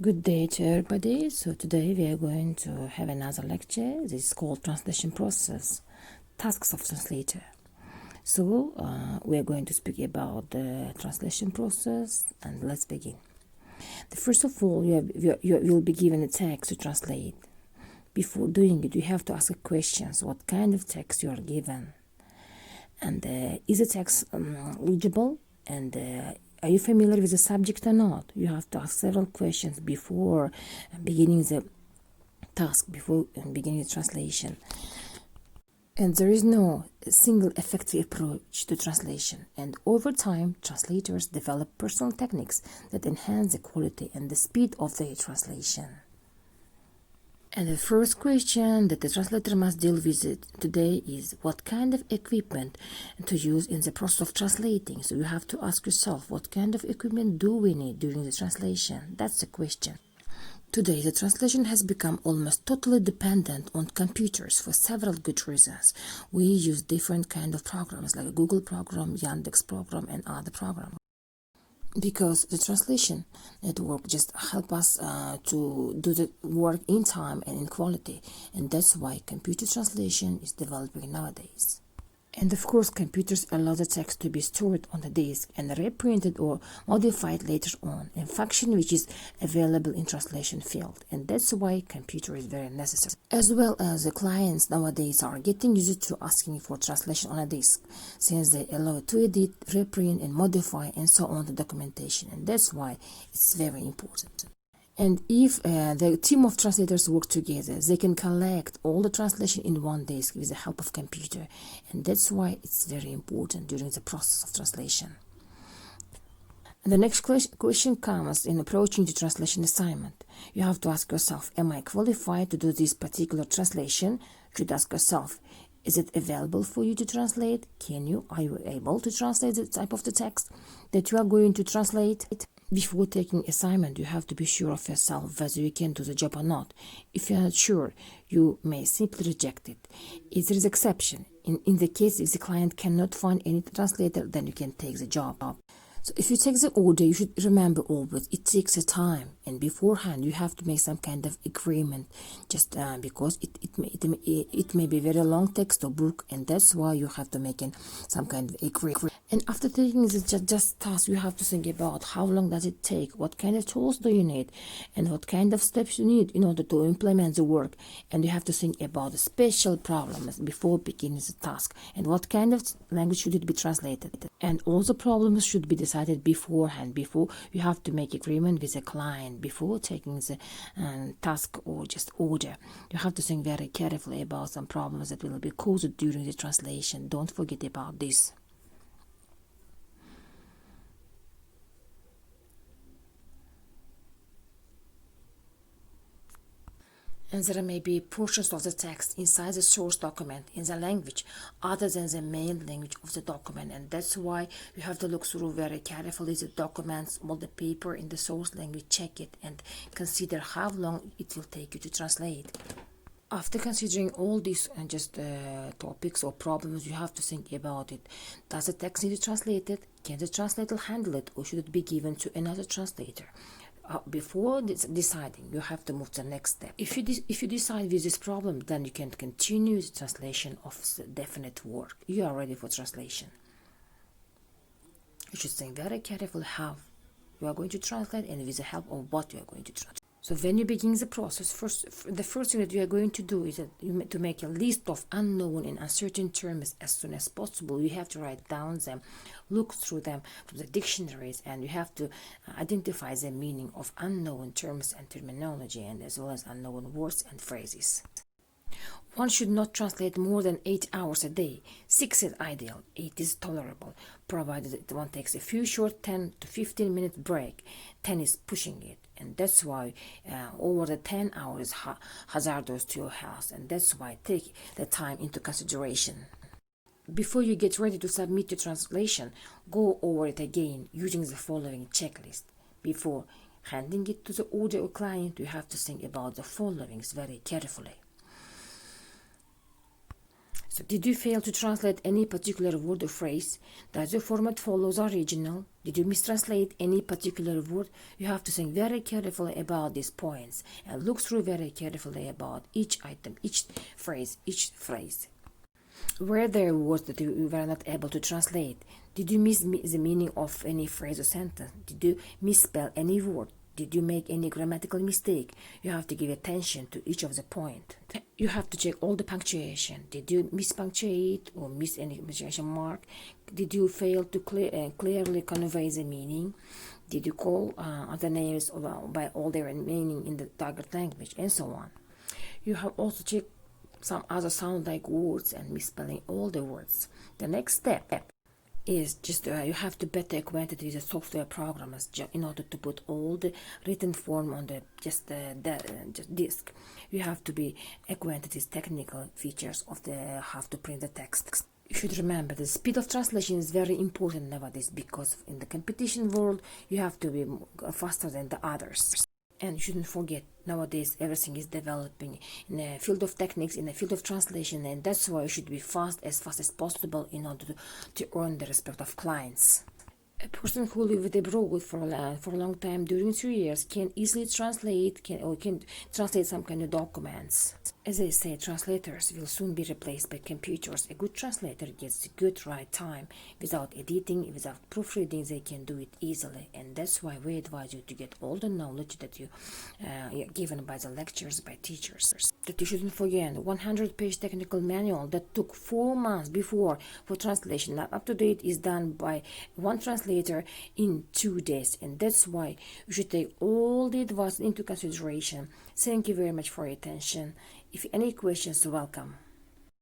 Good day to everybody. So today we are going to have another lecture. This is called translation process, tasks of translator. So we are going to speak about the translation process, and let's begin. First of all, you will be given a text to translate. Before doing it, you have to ask questions. What kind of text you are given? And is the text legible? And are you familiar with the subject or not? You have to ask several questions before beginning the task, before beginning the translation. And there is no single effective approach to translation. And over time, translators develop personal techniques that enhance the quality and the speed of their translation. And the first question that the translator must deal with today is what kind of equipment to use in the process of translating. So you have to ask yourself, what kind of equipment do we need during the translation? That's the question. Today, the translation has become almost totally dependent on computers for several good reasons. We use different kind of programs like a Google program, Yandex program, and other programs. Because the translation network just help us to do the work in time and in quality, and that's why computer translation is developing nowadays. And of course, computers allow the text to be stored on the disk and reprinted or modified later on, a function which is available in translation field. And that's why computer is very necessary. As well as the clients nowadays are getting used to asking for translation on a disk, since they allow it to edit, reprint, and modify, and so on the documentation. And that's why it's very important. And if the team of translators work together, they can collect all the translation in one disk with the help of computer. And that's why it's very important during the process of translation. And the next question comes in approaching the translation assignment. You have to ask yourself, am I qualified to do this particular translation? You should ask yourself, is it available for you to translate? Are you able to translate the type of the text that you are going to translate? Before taking assignment, you have to be sure of yourself whether you can do the job or not. If you are not sure, you may simply reject it. If there is exception, in the case if the client cannot find any translator, then you can take the job. So if you take the order, you should remember always it takes a time, and beforehand you have to make some kind of agreement, just because it may be very long text or book, and that's why you have to make some kind of agreement. And after taking this just task, you have to think about how long does it take, what kind of tools do you need, and what kind of steps you need in order to implement the work. And you have to think about the special problems before beginning the task, and what kind of language should it be translated. And all the problems should be decided beforehand, before you have to make agreement with the client, before taking the task or just order. You have to think very carefully about some problems that will be caused during the translation. Don't forget about this. And there may be portions of the text inside the source document in the language other than the main language of the document, and that's why you have to look through very carefully the documents, all the paper in the source language, check it, and consider how long it will take you to translate. After considering all these topics or problems, you have to think about it. Does the text need to be translated? Can the translator handle it, or should it be given to another translator? Before deciding, you have to move to the next step. If you decide with this problem, then you can continue the translation of the definite work. You are ready for translation. You should think very carefully how you are going to translate and with the help of what you are going to translate. So when you begin the process, the first thing that you are going to do is to make a list of unknown and uncertain terms as soon as possible. You have to write down them, look through them from the dictionaries, and you have to identify the meaning of unknown terms and terminology, and as well as unknown words and phrases. One should not translate more than 8 hours a day. 6 is ideal, 8 is tolerable, provided that one takes a few short 10 to 15 minute break. 10 is pushing it, and that's why over the 10 hours is hazardous to your health, and that's why take the time into consideration. Before you get ready to submit your translation, go over it again using the following checklist. Before handing it to the order or client, you have to think about the followings very carefully. So did you fail to translate any particular word or phrase? Does your format follow the original? Did you mistranslate any particular word? You have to think very carefully about these points and look through very carefully about each item, each phrase. Were there words that you were not able to translate? Did you miss the meaning of any phrase or sentence? Did you misspell any word? Did you make any grammatical mistake? You have to give attention to each of the point. You have to check all the punctuation. Did you mispunctuate or miss any punctuation mark? Did you fail to clearly convey the meaning? Did you call other names by all their meaning in the target language, and so on? You have also checked some other sound-like words and misspelling all the words. The next step is just you have to better acquainted with the software programs in order to put all the written form on the just disk. You have to be acquainted with technical features of the how to print the text. You should remember the speed of translation is very important nowadays, because in the competition world you have to be faster than the others. And you shouldn't forget, nowadays everything is developing in the field of techniques, in the field of translation, and that's why you should be fast as possible in order to earn the respect of clients. A person who lived abroad for a long time, during 2 years, can easily translate some kind of documents. As I say, translators will soon be replaced by computers. A good translator gets the good right time. Without editing, without proofreading, they can do it easily. And that's why we advise you to get all the knowledge that you given by the lectures, by teachers. That you shouldn't forget, 100-page technical manual that took 4 months before for translation, up to date, is done by one translator in 2 days. And that's why you should take all the advice into consideration. Thank you very much for your attention. If any questions, welcome.